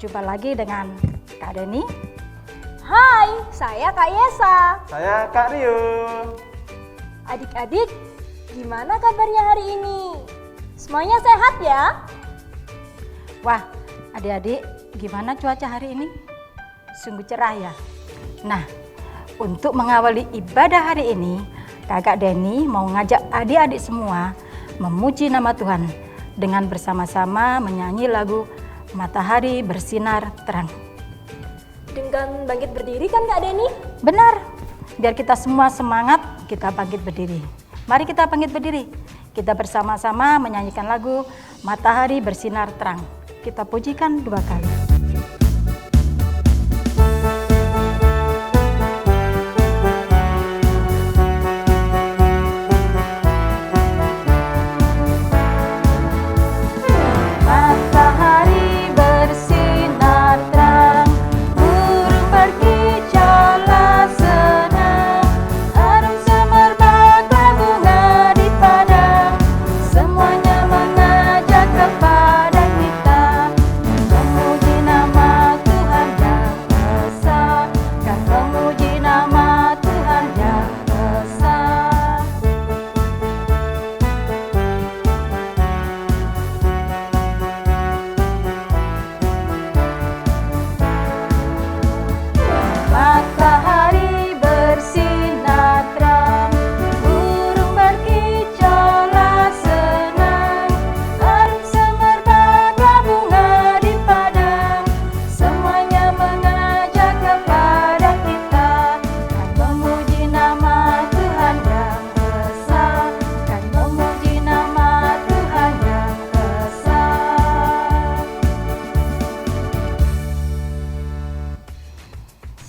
Berjumpa lagi dengan Kak Deni. Hai, saya Kak Yesa. Saya Kak Rio. Adik-adik, gimana kabarnya hari ini? Semuanya sehat ya? Wah, adik-adik, gimana cuaca hari ini? Sungguh cerah ya. Nah, untuk mengawali ibadah hari ini, Kakak Deni mau ngajak adik-adik semua memuji nama Tuhan dengan bersama-sama menyanyi lagu Matahari Bersinar Terang. Dengan bangkit berdiri kan Kak Deni? Benar, biar kita semua semangat, kita bangkit berdiri. Mari kita bangkit berdiri. Kita bersama-sama menyanyikan lagu Matahari Bersinar Terang. Kita pujikan 2 kali.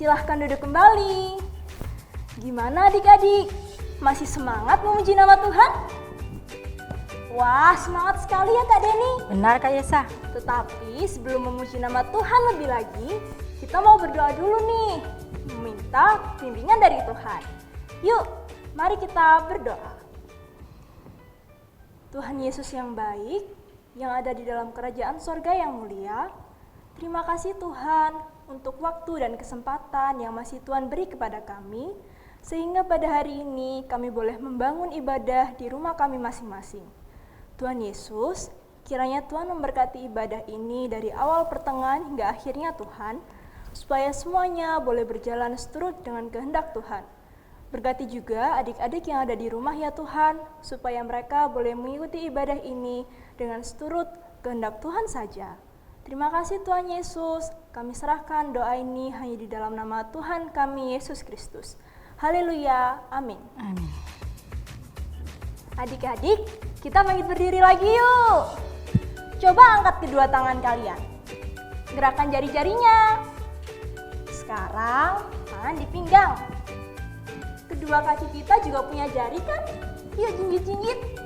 Silahkan duduk kembali. Gimana adik-adik? Masih semangat memuji nama Tuhan? Wah, semangat sekali ya Kak Deni. Benar Kak Yesa. Tetapi sebelum memuji nama Tuhan lebih lagi, kita mau berdoa dulu nih. Meminta bimbingan dari Tuhan. Yuk, mari kita berdoa. Tuhan Yesus yang baik, yang ada di dalam kerajaan sorga yang mulia, terima kasih Tuhan untuk waktu dan kesempatan yang masih Tuhan beri kepada kami, sehingga pada hari ini kami boleh membangun ibadah di rumah kami masing-masing. Tuhan Yesus, kiranya Tuhan memberkati ibadah ini dari awal pertengahan hingga akhirnya Tuhan, supaya semuanya boleh berjalan seturut dengan kehendak Tuhan. Berkati juga adik-adik yang ada di rumah ya Tuhan, supaya mereka boleh mengikuti ibadah ini dengan seturut kehendak Tuhan saja. Terima kasih Tuhan Yesus, kami serahkan doa ini hanya di dalam nama Tuhan kami Yesus Kristus. Haleluya, amin. Amin. Adik-adik, kita bangkit berdiri lagi yuk. Coba angkat kedua tangan kalian. Gerakan jari-jarinya. Sekarang, tangan di pinggang. Kedua kaki kita juga punya jari kan? Yuk jinjit-jinjit.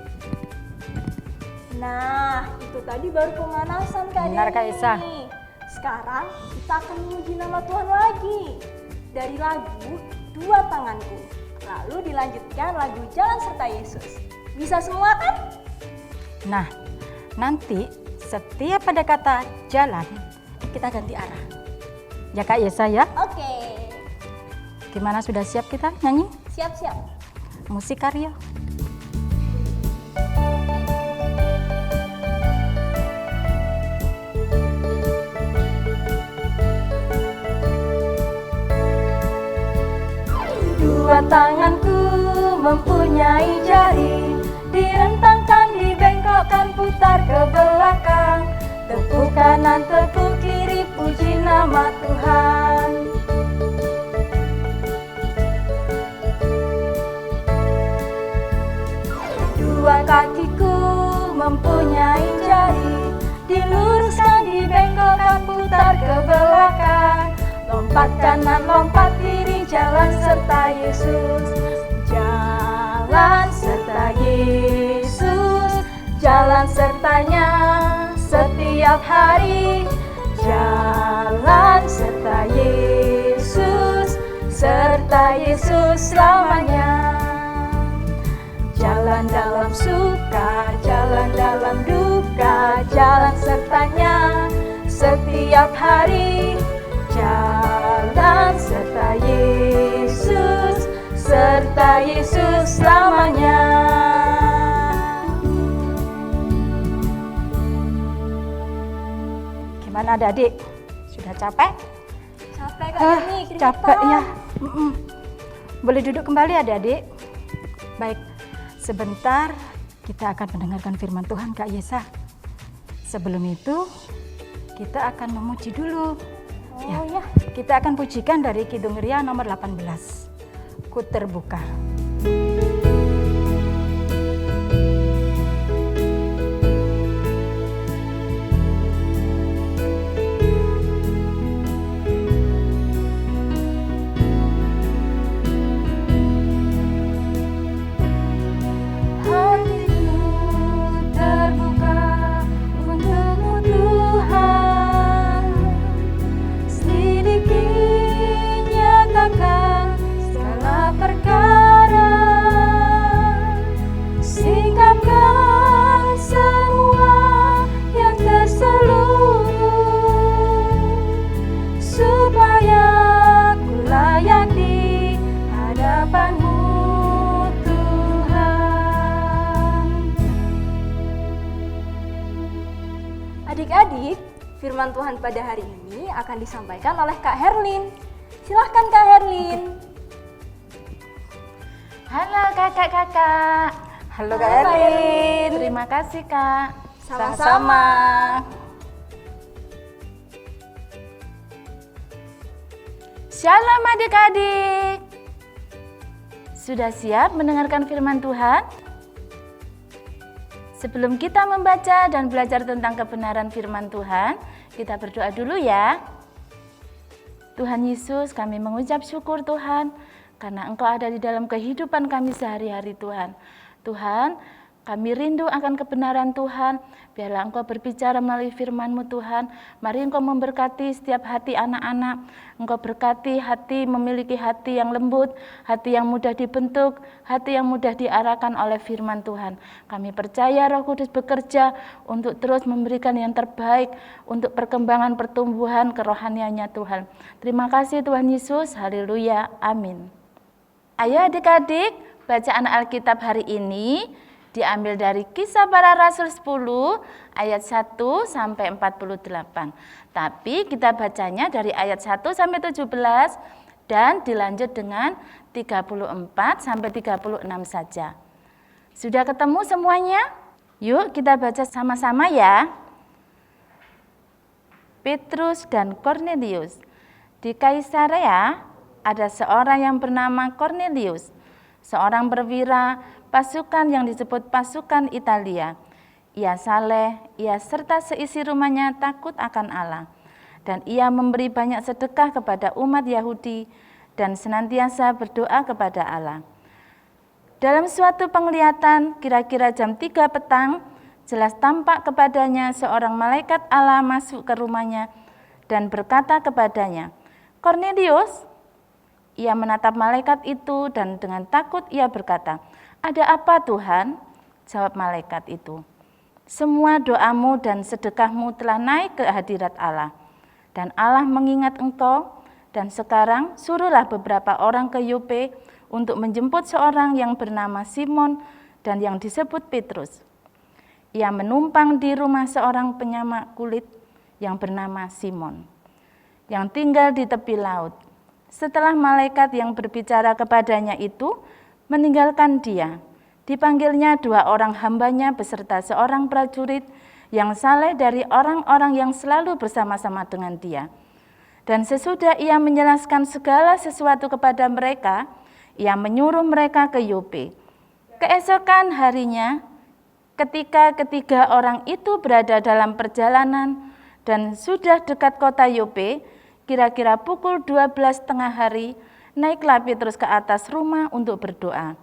Nah, itu tadi baru pemanasan Kak Deni. Benar Kak Yesa. Sekarang kita akan memuji nama Tuhan lagi. Dari lagu Dua Tanganku. Lalu dilanjutkan lagu Jalan Serta Yesus. Bisa semua kan? Nah, nanti setiap ada kata jalan, kita ganti arah. Ya Kak Yesa ya? Oke. Gimana, sudah siap kita nyanyi? Siap-siap. Musik karya. Dua tanganku mempunyai jari, direntangkan, dibengkokkan, putar ke belakang. Tepuk kanan, tepuk kiri, puji nama Tuhan. Dua kakiku mempunyai jari, diluruskan, dibengkokkan, putar ke belakang. Lompat kanan, lompat kiri, jalan serta Yesus. Jalan serta Yesus, jalan sertanya setiap hari. Jalan serta Yesus, serta Yesus selamanya. Jalan dalam suka, jalan dalam duka, jalan sertanya setiap hari. Jalan serta Yesus selamanya. Gimana adik-adik? Sudah capek? Capek Kak Deni, Capek ya. Boleh duduk kembali adik-adik? Baik, sebentar kita akan mendengarkan firman Tuhan Kak Yesa. Sebelum itu, kita akan memuji dulu. Ya. Kita akan pujikan dari Kidung Ria nomor 18. Ku terbuka. Adik-adik, firman Tuhan pada hari ini akan disampaikan oleh Kak Herlin. Silahkan Kak Herlin. Halo kakak-kakak. Halo Kak Herlin. Terima kasih Kak. Sama-sama. Shalom adik-adik. Sudah siap mendengarkan firman Tuhan? Sebelum kita membaca dan belajar tentang kebenaran firman Tuhan, kita berdoa dulu ya. Tuhan Yesus, kami mengucap syukur Tuhan, karena Engkau ada di dalam kehidupan kami sehari-hari Tuhan. Tuhan, kami rindu akan kebenaran Tuhan, biarlah Engkau berbicara melalui firman-Mu Tuhan. Mari Engkau memberkati setiap hati anak-anak, Engkau berkati hati memiliki hati yang lembut, hati yang mudah dibentuk, hati yang mudah diarahkan oleh firman Tuhan. Kami percaya Roh Kudus bekerja untuk terus memberikan yang terbaik untuk perkembangan pertumbuhan kerohaniannya Tuhan. Terima kasih Tuhan Yesus, haleluya, amin. Ayo adik-adik, bacaan Alkitab hari ini diambil dari Kisah Para Rasul 10 ayat 1 sampai 48. Tapi kita bacanya dari ayat 1 sampai 17 dan dilanjut dengan 34 sampai 36 saja. Sudah ketemu semuanya? Yuk kita baca sama-sama ya. Petrus dan Kornelius. Di Kaisarea ada seorang yang bernama Kornelius, seorang perwira pasukan yang disebut pasukan Italia. Ia saleh, ia serta seisi rumahnya takut akan Allah. Dan ia memberi banyak sedekah kepada umat Yahudi dan senantiasa berdoa kepada Allah. Dalam suatu penglihatan, kira-kira jam 3 petang, jelas tampak kepadanya seorang malaikat Allah masuk ke rumahnya dan berkata kepadanya, "Kornelius." Ia menatap malaikat itu dan dengan takut ia berkata, "Ada apa Tuhan?" Jawab malaikat itu, "Semua doamu dan sedekahmu telah naik ke hadirat Allah. Dan Allah mengingat engkau, dan sekarang suruhlah beberapa orang ke Yope untuk menjemput seorang yang bernama Simon dan yang disebut Petrus. Ia menumpang di rumah seorang penyamak kulit yang bernama Simon, yang tinggal di tepi laut." Setelah malaikat yang berbicara kepadanya itu meninggalkan dia, dipanggilnya 2 orang hambanya beserta seorang prajurit yang saleh dari orang-orang yang selalu bersama-sama dengan dia. Dan sesudah ia menjelaskan segala sesuatu kepada mereka, ia menyuruh mereka ke Yope. Keesokan harinya, ketika ketiga orang itu berada dalam perjalanan dan sudah dekat kota Yope, kira-kira pukul 12 tengah hari, naiklah Petrus ke atas rumah untuk berdoa.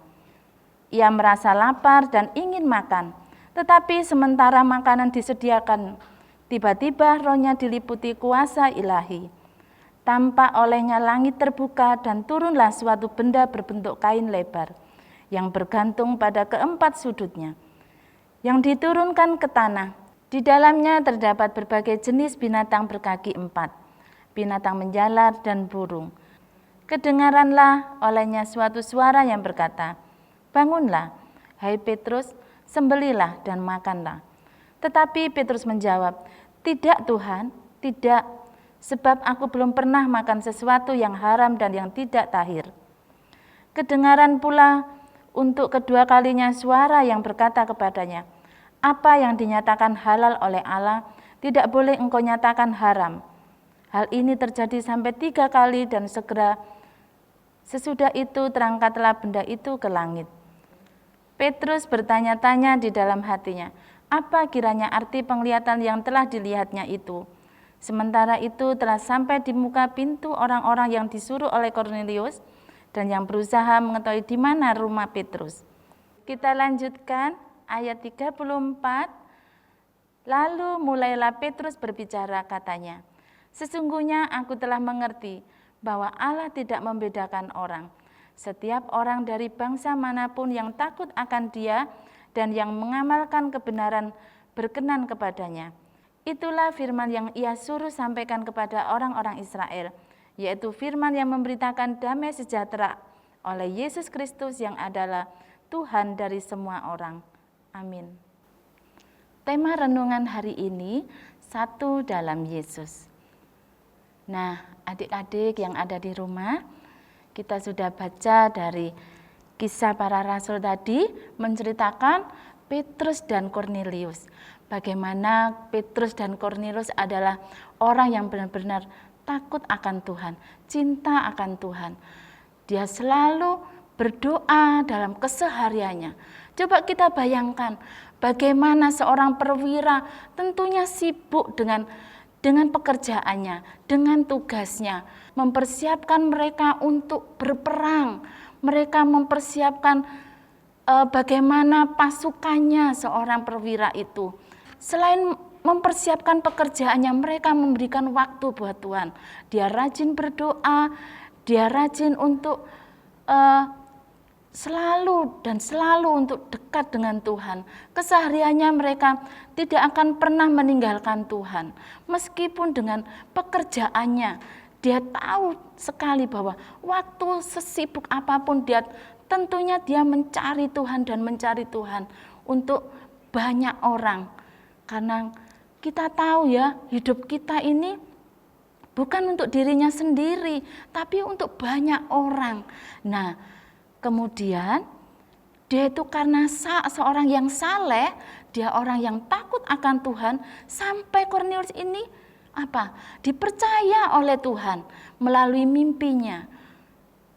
Ia merasa lapar dan ingin makan, tetapi sementara makanan disediakan, tiba-tiba rohnya diliputi kuasa ilahi. Tampak olehnya langit terbuka dan turunlah suatu benda berbentuk kain lebar, yang bergantung pada keempat sudutnya, yang diturunkan ke tanah. Di dalamnya terdapat berbagai jenis binatang berkaki 4, binatang menjalar dan burung. Kedengaranlah olehnya suatu suara yang berkata, "Bangunlah, hai Petrus, sembelilah dan makanlah." Tetapi Petrus menjawab, "Tidak Tuhan, tidak, sebab aku belum pernah makan sesuatu yang haram dan yang tidak tahir." Kedengaran pula untuk kedua kalinya suara yang berkata kepadanya, "Apa yang dinyatakan halal oleh Allah, tidak boleh engkau nyatakan haram." Hal ini terjadi sampai 3 kali dan segera sesudah itu terangkatlah benda itu ke langit. Petrus bertanya-tanya di dalam hatinya, apa kiranya arti penglihatan yang telah dilihatnya itu? Sementara itu telah sampai di muka pintu orang-orang yang disuruh oleh Kornelius dan yang berusaha mengetahui di mana rumah Petrus. Kita lanjutkan ayat 34. Lalu mulailah Petrus berbicara, katanya, "Sesungguhnya aku telah mengerti bahwa Allah tidak membedakan orang. Setiap orang dari bangsa manapun yang takut akan Dia dan yang mengamalkan kebenaran berkenan kepadanya. Itulah firman yang Ia suruh sampaikan kepada orang-orang Israel, yaitu firman yang memberitakan damai sejahtera oleh Yesus Kristus yang adalah Tuhan dari semua orang. Amin." Tema renungan hari ini, satu dalam Yesus. Nah, adik-adik yang ada di rumah, kita sudah baca dari kisah para rasul tadi menceritakan Petrus dan Kornelius. Bagaimana Petrus dan Kornelius adalah orang yang benar-benar takut akan Tuhan, cinta akan Tuhan. Dia selalu berdoa dalam kesehariannya. Coba kita bayangkan bagaimana seorang perwira tentunya sibuk dengan pekerjaannya, dengan tugasnya, mempersiapkan mereka untuk berperang. Mereka mempersiapkan bagaimana pasukannya seorang perwira itu. Selain mempersiapkan pekerjaannya, mereka memberikan waktu buat Tuhan. Dia rajin berdoa, dia rajin untuk selalu untuk dekat dengan Tuhan. Kesehariannya mereka tidak akan pernah meninggalkan Tuhan. Meskipun dengan pekerjaannya, dia tahu sekali bahwa waktu sesibuk apapun tentunya dia mencari Tuhan dan mencari Tuhan untuk banyak orang. Karena kita tahu ya, hidup kita ini bukan untuk dirinya sendiri, tapi untuk banyak orang. Nah, kemudian dia itu karena seorang yang saleh, dia orang yang takut akan Tuhan, sampai Kornelius ini dipercaya oleh Tuhan melalui mimpinya.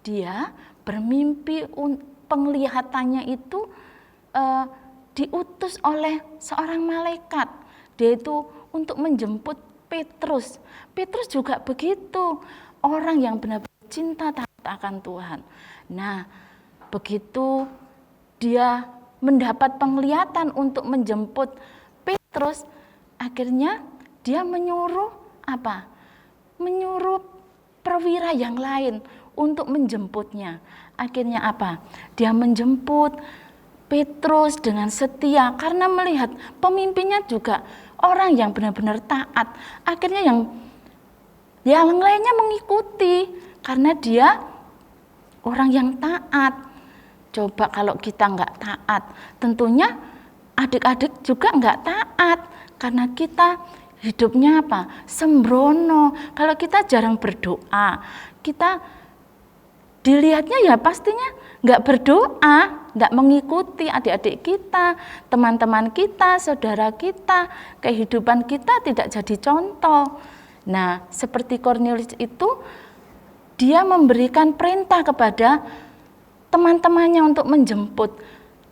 Dia bermimpi, penglihatannya itu diutus oleh seorang malaikat. Dia itu untuk menjemput Petrus. Petrus juga begitu, orang yang benar-benar cinta takut akan Tuhan. Nah, begitu dia mendapat penglihatan untuk menjemput Petrus, akhirnya dia menyuruh perwira yang lain untuk menjemputnya. Akhirnya dia menjemput Petrus dengan setia karena melihat pemimpinnya juga orang yang benar-benar taat. Akhirnya yang lainnya mengikuti karena dia orang yang taat. Coba kalau kita nggak taat, tentunya adik-adik juga nggak taat karena kita hidupnya sembrono. Kalau kita jarang berdoa, kita dilihatnya ya pastinya nggak berdoa, nggak mengikuti adik-adik kita, teman-teman kita, saudara kita, kehidupan kita tidak jadi contoh. Nah, seperti Kornelius itu, dia memberikan perintah kepada teman-temannya untuk menjemput.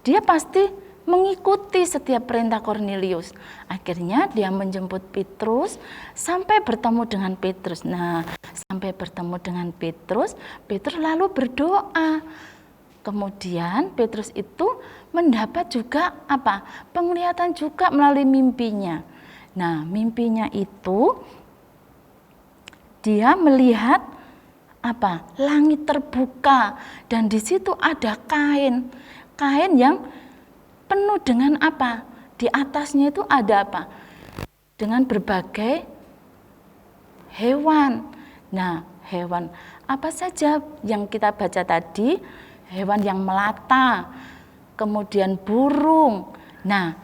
Dia pasti mengikuti setiap perintah Kornelius. Akhirnya dia menjemput Petrus sampai bertemu dengan Petrus. Nah, sampai bertemu dengan Petrus lalu berdoa. Kemudian Petrus itu mendapat juga penglihatan juga melalui mimpinya. Nah, mimpinya itu dia melihat langit terbuka dan di situ ada kain yang penuh dengan di atasnya itu ada dengan berbagai hewan. Nah, hewan apa saja yang kita baca tadi? Hewan yang melata, kemudian burung. Nah,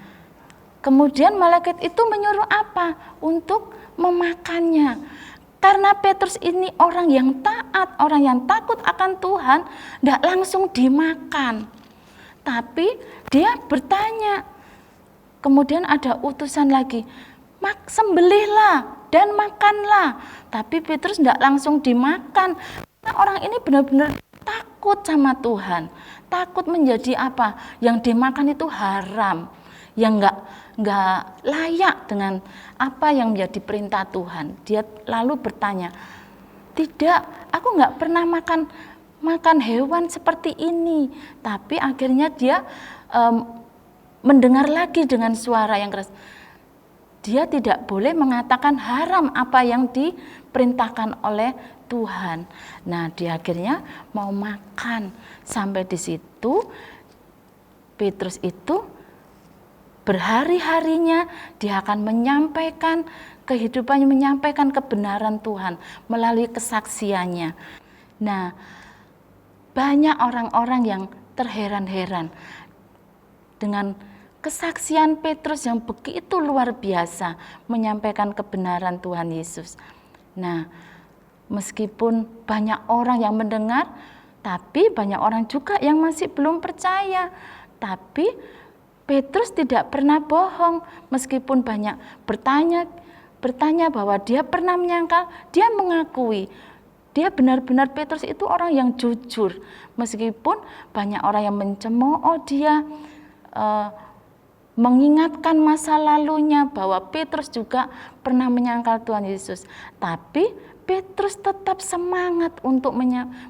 kemudian malaikat itu menyuruh apa? Untuk memakannya. Karena Petrus ini orang yang taat, orang yang takut akan Tuhan, tidak langsung dimakan. Tapi dia bertanya. Kemudian ada utusan lagi, sembelihlah dan makanlah. Tapi Petrus tidak langsung dimakan. Karena orang ini benar-benar takut sama Tuhan. Takut menjadi apa? Yang dimakan itu haram. Yang enggak layak dengan apa yang menjadi perintah Tuhan. Dia lalu bertanya, tidak, aku enggak pernah makan hewan seperti ini. Tapi akhirnya dia mendengar lagi dengan suara yang keras. Dia tidak boleh mengatakan haram apa yang diperintahkan oleh Tuhan. Nah, dia akhirnya mau makan. Sampai di situ Petrus itu berhari-harinya dia akan menyampaikan kehidupannya, menyampaikan kebenaran Tuhan melalui kesaksiannya. Nah, banyak orang-orang yang terheran-heran dengan kesaksian Petrus yang begitu luar biasa menyampaikan kebenaran Tuhan Yesus. Nah, meskipun banyak orang yang mendengar, tapi banyak orang juga yang masih belum percaya. Tapi Petrus tidak pernah bohong, meskipun banyak bertanya bahwa dia pernah menyangkal, dia mengakui. Dia benar-benar Petrus itu orang yang jujur, meskipun banyak orang yang mencemooh dia, mengingatkan masa lalunya bahwa Petrus juga pernah menyangkal Tuhan Yesus. Tapi Petrus tetap semangat untuk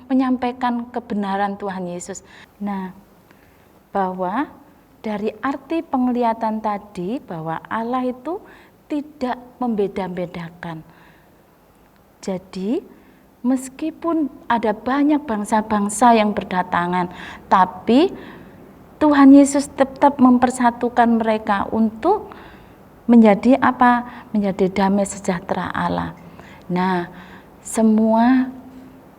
menyampaikan kebenaran Tuhan Yesus. Nah, bahwa dari arti penglihatan tadi bahwa Allah itu tidak membeda-bedakan. Jadi meskipun ada banyak bangsa-bangsa yang berdatangan, tapi Tuhan Yesus tetap mempersatukan mereka untuk menjadi apa? Menjadi damai sejahtera Allah. Nah, semua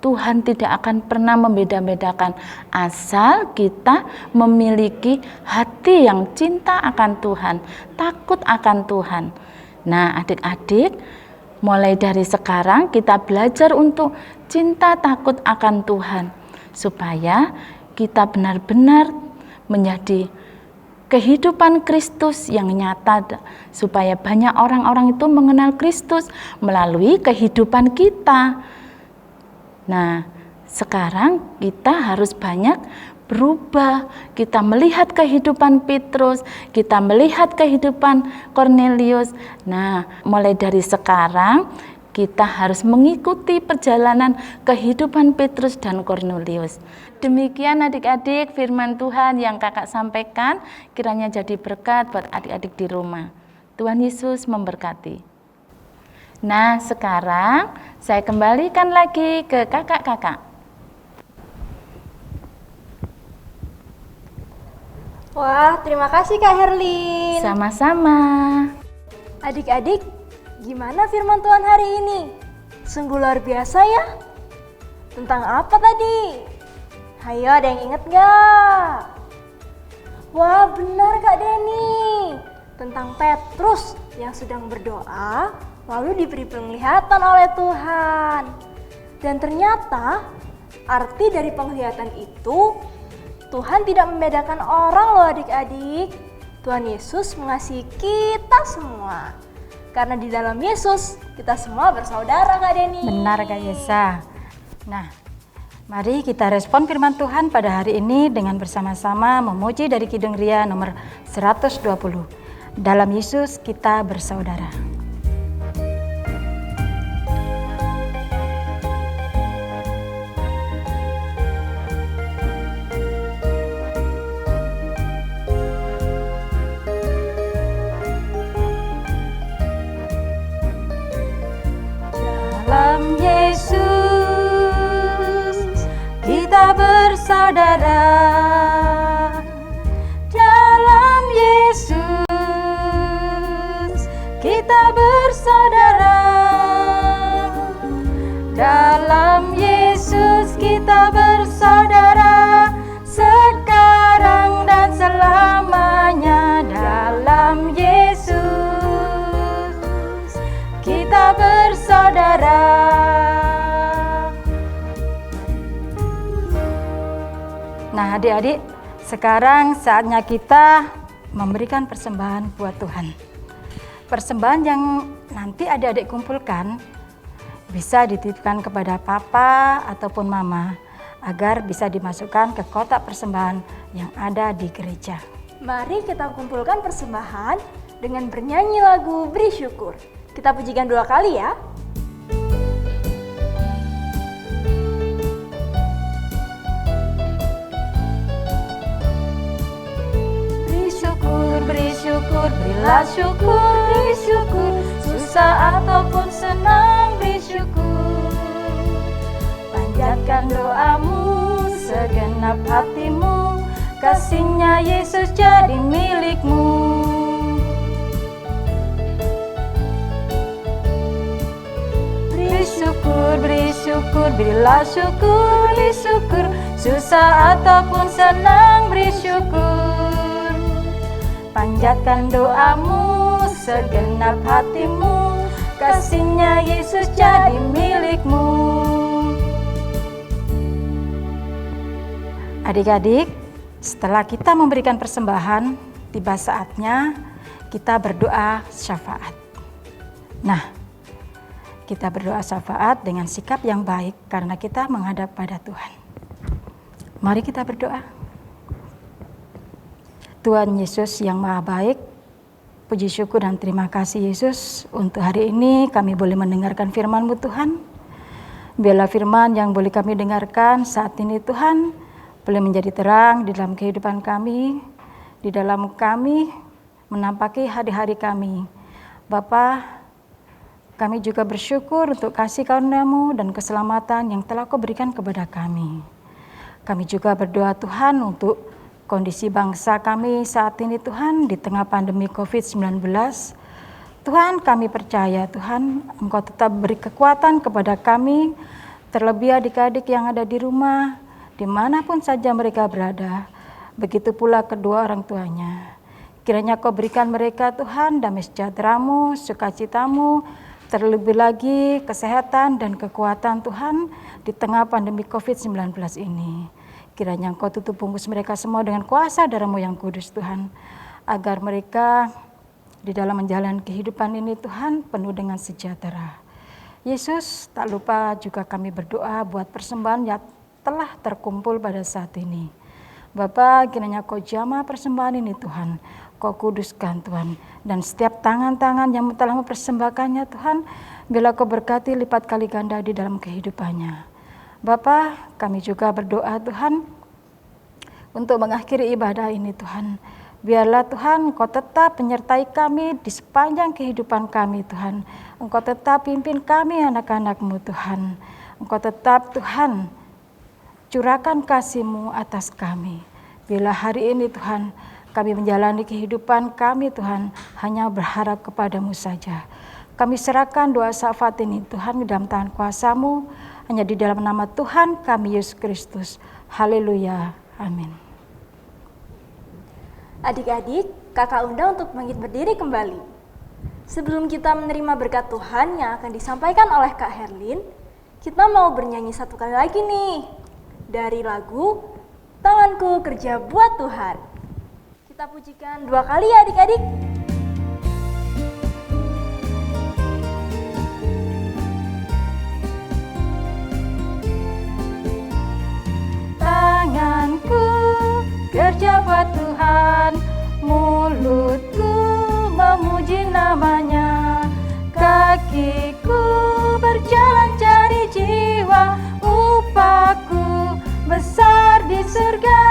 Tuhan tidak akan pernah membeda-bedakan asal kita memiliki hati yang cinta akan Tuhan, takut akan Tuhan. Nah, adik-adik, mulai dari sekarang kita belajar untuk cinta takut akan Tuhan, supaya kita benar-benar menjadi kehidupan Kristus yang nyata, supaya banyak orang-orang itu mengenal Kristus melalui kehidupan kita. Nah, sekarang kita harus banyak berubah. Kita melihat kehidupan Petrus, kita melihat kehidupan Kornelius. Nah, mulai dari sekarang kita harus mengikuti perjalanan kehidupan Petrus dan Kornelius. Demikian adik-adik firman Tuhan yang kakak sampaikan, kiranya jadi berkat buat adik-adik di rumah. Tuhan Yesus memberkati. Nah, sekarang saya kembalikan lagi ke kakak-kakak. Wah, terima kasih Kak Herlin. Sama-sama. Adik-adik, gimana firman Tuhan hari ini? Sungguh luar biasa ya. Tentang apa tadi? Hayo, ada yang inget gak? Wah, benar Kak Denny. Tentang Petrus yang sedang berdoa, lalu diberi penglihatan oleh Tuhan. Dan ternyata arti dari penglihatan itu, Tuhan tidak membedakan orang loh adik-adik. Tuhan Yesus mengasihi kita semua. Karena di dalam Yesus, kita semua bersaudara Kak Denny. Benar Kak Yesa. Nah, mari kita respon firman Tuhan pada hari ini dengan bersama-sama memuji dari Kidung Ria nomor 120. Dalam Yesus kita bersaudara. Dalam Yesus kita bersaudara. Dalam Yesus kita Nah, adik-adik, sekarang saatnya kita memberikan persembahan buat Tuhan. Persembahan yang nanti adik-adik kumpulkan bisa dititipkan kepada papa ataupun mama agar bisa dimasukkan ke kotak persembahan yang ada di gereja. Mari kita kumpulkan persembahan dengan bernyanyi lagu Beri Syukur. Kita pujikan 2 kali ya. Beri syukur, berilah syukur, beri syukur, susah ataupun senang, beri syukur. Panjatkan doamu, segenap hatimu, kasih-Nya Yesus jadi milikmu. Beri syukur, berilah syukur, beri syukur, susah ataupun senang, beri syukur. Panjatkan doamu, segenap hatimu, kasih-Nya Yesus jadi milikmu. Adik-adik, setelah kita memberikan persembahan, tiba saatnya kita berdoa syafaat. Nah, kita berdoa syafaat dengan sikap yang baik karena kita menghadap pada Tuhan. Mari kita berdoa. Tuhan Yesus yang Maha Baik, puji syukur dan terima kasih Yesus untuk hari ini kami boleh mendengarkan firman-Mu Tuhan. Biarlah firman yang boleh kami dengarkan saat ini Tuhan boleh menjadi terang di dalam kehidupan kami, di dalam kami menampaki hari-hari kami. Bapa, kami juga bersyukur untuk kasih karunia-Mu dan keselamatan yang telah Kau berikan kepada kami. Kami juga berdoa Tuhan untuk kondisi bangsa kami saat ini Tuhan di tengah pandemi COVID-19. Tuhan, kami percaya Tuhan Engkau tetap beri kekuatan kepada kami, terlebih adik-adik yang ada di rumah, dimanapun saja mereka berada, begitu pula kedua orang tuanya. Kiranya Kau berikan mereka Tuhan damai sejahtera-Mu, sukacita-Mu, terlebih lagi kesehatan dan kekuatan Tuhan di tengah pandemi COVID-19 ini. Kiranya Engkau tutup bungkus mereka semua dengan kuasa darah-Mu yang kudus Tuhan, agar mereka di dalam menjalani kehidupan ini Tuhan penuh dengan sejahtera. Yesus, tak lupa juga kami berdoa buat persembahan yang telah terkumpul pada saat ini. Bapa, kiranya Kau jamah persembahan ini Tuhan, Kau kuduskan Tuhan, dan setiap tangan-tangan yang telah mempersembahkannya Tuhan, biarlah Kau berkati lipat kali ganda di dalam kehidupannya. Bapa, kami juga berdoa Tuhan untuk mengakhiri ibadah ini Tuhan. Biarlah Tuhan Engkau tetap menyertai kami di sepanjang kehidupan kami Tuhan. Engkau tetap pimpin kami anak-anak-Mu Tuhan. Engkau tetap Tuhan curahkan kasih-Mu atas kami. Bila hari ini Tuhan kami menjalani kehidupan kami Tuhan hanya berharap kepada-Mu saja. Kami serahkan doa syafaat ini Tuhan di dalam tangan kuasa-Mu, hanya di dalam nama Tuhan kami Yesus Kristus. Haleluya. Amin. Adik-adik, kakak undang untuk bangkit berdiri kembali. Sebelum kita menerima berkat Tuhan yang akan disampaikan oleh Kak Herlin, kita mau bernyanyi 1 kali lagi nih. Dari lagu Tanganku Kerja Buat Tuhan. Kita pujikan 2 kali ya adik-adik. Tanganku kerja buat Tuhan, mulutku memuji namanya, kakiku berjalan cari jiwa, upahku besar di surga.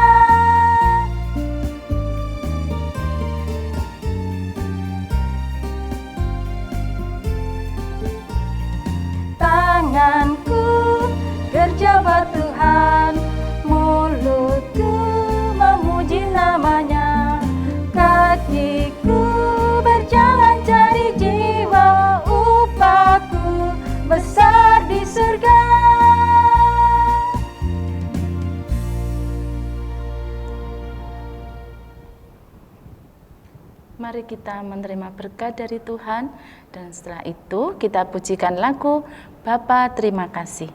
Tanganku kerja buat Tuhan, mulutku memuji namanya, kakiku berjalan cari jiwa, upahku besar di surga. Mari kita menerima berkat dari Tuhan, dan setelah itu kita pujikan lagu Bapa Terima Kasih.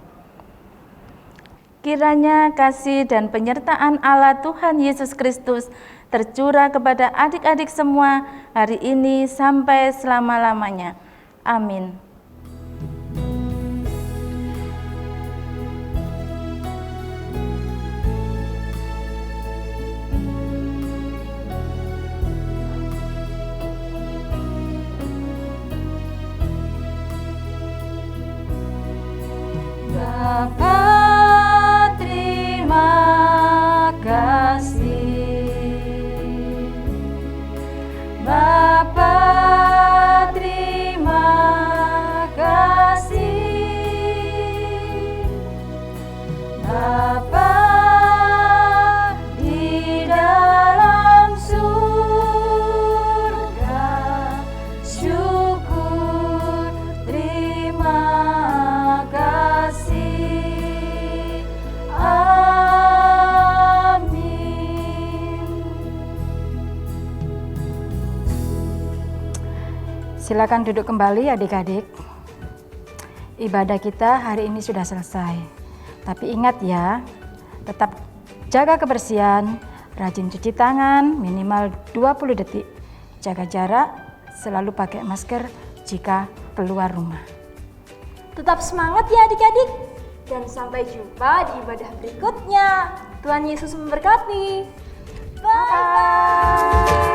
Kiranya kasih dan penyertaan Allah Tuhan Yesus Kristus tercurah kepada adik-adik semua hari ini sampai selama-lamanya. Amin. Bapa, terima kasih. Bapa, terima kasih. Bapa di dalam surga, syukur, terima kasih. Silakan duduk kembali adik-adik. Ibadah kita hari ini sudah selesai. Tapi ingat ya, tetap jaga kebersihan, rajin cuci tangan minimal 20 detik. Jaga jarak, selalu pakai masker jika keluar rumah. Tetap semangat ya adik-adik. Dan sampai jumpa di ibadah berikutnya. Tuhan Yesus memberkati. Bye-bye.